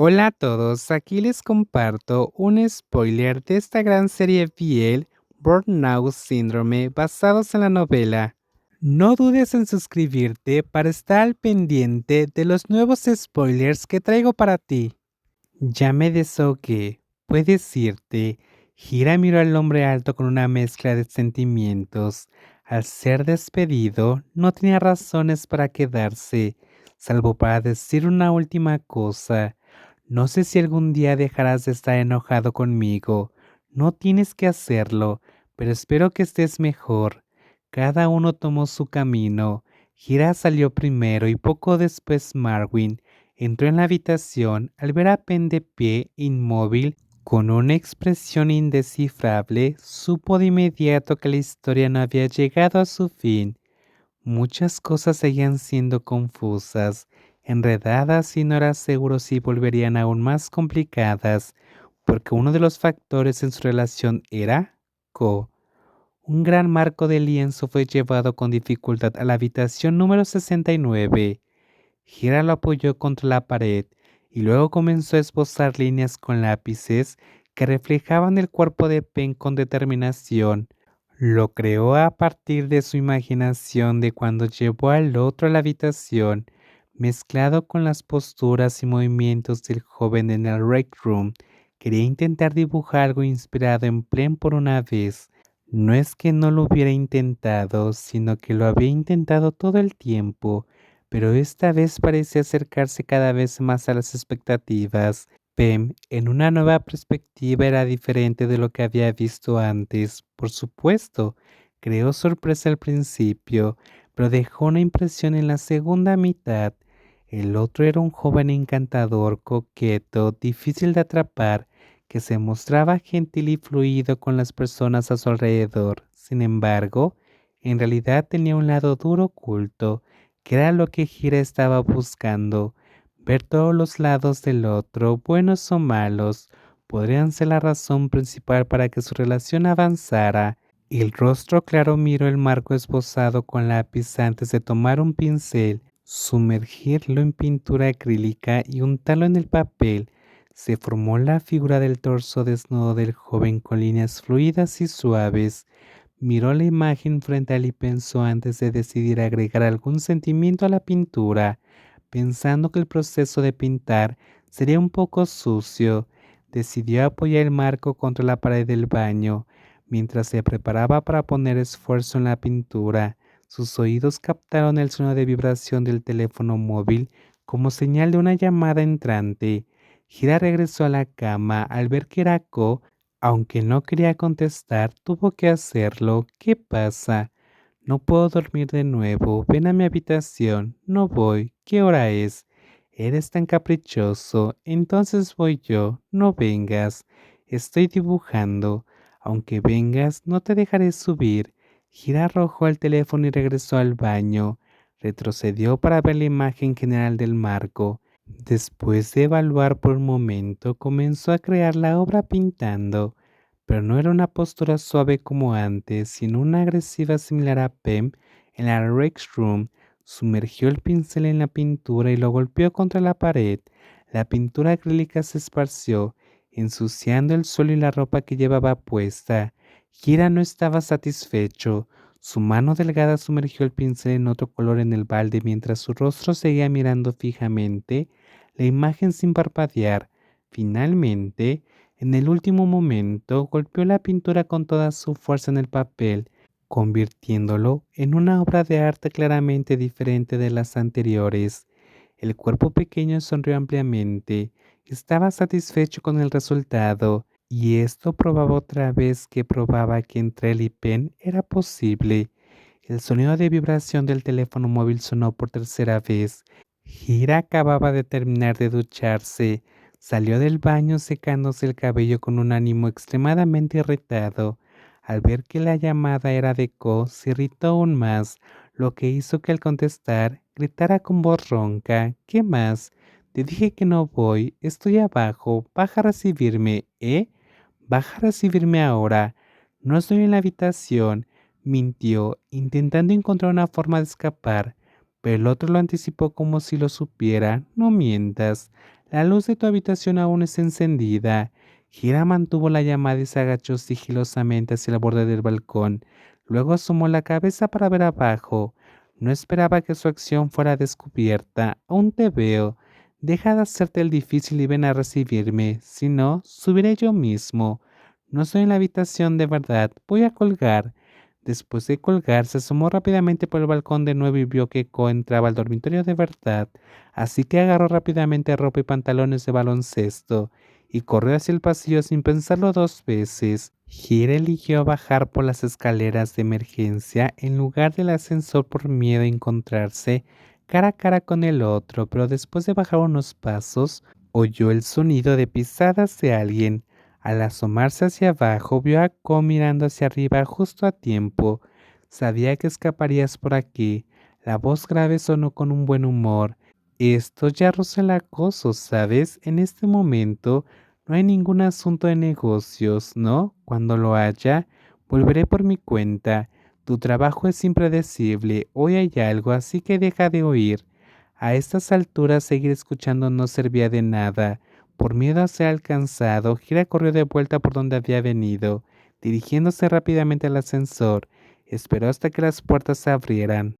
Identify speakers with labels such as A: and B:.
A: Hola a todos, aquí les comparto un spoiler de esta gran serie BL, Burnout Syndrome, basados en la novela. No dudes en suscribirte para estar al pendiente de los nuevos spoilers que traigo para ti. Ya me deshogué, puedes irte. Gira miró al hombre alto con una mezcla de sentimientos. Al ser despedido, no tenía razones para quedarse, salvo para decir una última cosa. No sé si algún día dejarás de estar enojado conmigo. No tienes que hacerlo, pero espero que estés mejor. Cada uno tomó su camino. Gira salió primero y poco después Marwin. Entró en la habitación al ver a Penn de pie, inmóvil, con una expresión indescifrable, supo de inmediato que la historia no había llegado a su fin. Muchas cosas seguían siendo confusas, enredadas y no era seguro si volverían aún más complicadas, porque uno de los factores en su relación era Ko. Un gran marco de lienzo fue llevado con dificultad a la habitación número 69. Gira lo apoyó contra la pared y luego comenzó a esbozar líneas con lápices que reflejaban el cuerpo de Pen con determinación. Lo creó a partir de su imaginación de cuando llevó al otro a la habitación, mezclado con las posturas y movimientos del joven en el rec room. Quería intentar dibujar algo inspirado en Plen por una vez. No es que no lo hubiera intentado, sino que lo había intentado todo el tiempo, pero esta vez parece acercarse cada vez más a las expectativas. Pem, en una nueva perspectiva, era diferente de lo que había visto antes. Por supuesto, creó sorpresa al principio, pero dejó una impresión en la segunda mitad. El otro era un joven encantador, coqueto, difícil de atrapar, que se mostraba gentil y fluido con las personas a su alrededor. Sin embargo, en realidad tenía un lado duro oculto, que era lo que Gira estaba buscando. Ver todos los lados del otro, buenos o malos, podrían ser la razón principal para que su relación avanzara. El rostro claro miró el marco esbozado con lápiz antes de tomar un pincel, sumergirlo en pintura acrílica y untarlo en el papel. Se formó la figura del torso desnudo del joven con líneas fluidas y suaves. Miró la imagen frente a él y pensó antes de decidir agregar algún sentimiento a la pintura, pensando que el proceso de pintar sería un poco sucio. Decidió apoyar el marco contra la pared del baño. Mientras se preparaba para poner esfuerzo en la pintura, sus oídos captaron el sonido de vibración del teléfono móvil como señal de una llamada entrante. Gira regresó a la cama al ver que era Ko. Aunque no quería contestar, tuvo que hacerlo. ¿Qué pasa? No puedo dormir de nuevo. Ven a mi habitación. No voy. ¿Qué hora es? Eres tan caprichoso. Entonces voy yo. No vengas. Estoy dibujando. Aunque vengas, no te dejaré subir. Gira arrojó el teléfono y regresó al baño. Retrocedió para ver la imagen general del marco. Después de evaluar por un momento, comenzó a crear la obra pintando, pero no era una postura suave como antes, sino una agresiva similar a Pem en la Rex Room. Sumergió el pincel en la pintura y lo golpeó contra la pared. La pintura acrílica se esparció, ensuciando el suelo y la ropa que llevaba puesta. Kira no estaba satisfecho. Su mano delgada sumergió el pincel en otro color en el balde mientras su rostro seguía mirando fijamente la imagen sin parpadear. Finalmente, en el último momento, golpeó la pintura con toda su fuerza en el papel, convirtiéndolo en una obra de arte claramente diferente de las anteriores. El cuerpo pequeño sonrió ampliamente. Estaba satisfecho con el resultado, y esto probaba otra vez que probaba que entre él y Penn era posible. El sonido de vibración del teléfono móvil sonó por tercera vez. Gira acababa de terminar de ducharse. Salió del baño secándose el cabello con un ánimo extremadamente irritado. Al ver que la llamada era de Ko, se irritó aún más, lo que hizo que al contestar gritara con voz ronca: ¿Qué más? Te dije que no voy, estoy abajo, baja a recibirme, ¿eh? Baja a recibirme ahora. No estoy en la habitación, mintió, intentando encontrar una forma de escapar, pero el otro lo anticipó como si lo supiera. No mientas. La luz de tu habitación aún está encendida. Gira mantuvo la llamada y se agachó sigilosamente hacia el borde del balcón. Luego asomó la cabeza para ver abajo. No esperaba que su acción fuera descubierta. Aún te veo. Deja de hacerte el difícil y ven a recibirme. Si no, subiré yo mismo. No estoy en la habitación de verdad. Voy a colgar. Después de colgar, se asomó rápidamente por el balcón de nuevo y vio que Ko entraba al dormitorio de verdad, así que agarró rápidamente ropa y pantalones de baloncesto y corrió hacia el pasillo sin pensarlo dos veces. Gira eligió bajar por las escaleras de emergencia en lugar del ascensor por miedo a encontrarse cara a cara con el otro, pero después de bajar unos pasos, oyó el sonido de pisadas de alguien. Al asomarse hacia abajo, vio a Ko mirando hacia arriba justo a tiempo. Sabía que escaparías por aquí. La voz grave sonó con un buen humor. Esto ya roza el acoso, ¿sabes? En este momento no hay ningún asunto de negocios, ¿no? Cuando lo haya, volveré por mi cuenta. Tu trabajo es impredecible. Hoy hay algo, así que deja de oír. A estas alturas seguir escuchando no servía de nada. Por miedo a ser alcanzado, Gira corrió de vuelta por donde había venido, dirigiéndose rápidamente al ascensor. Esperó hasta que las puertas se abrieran.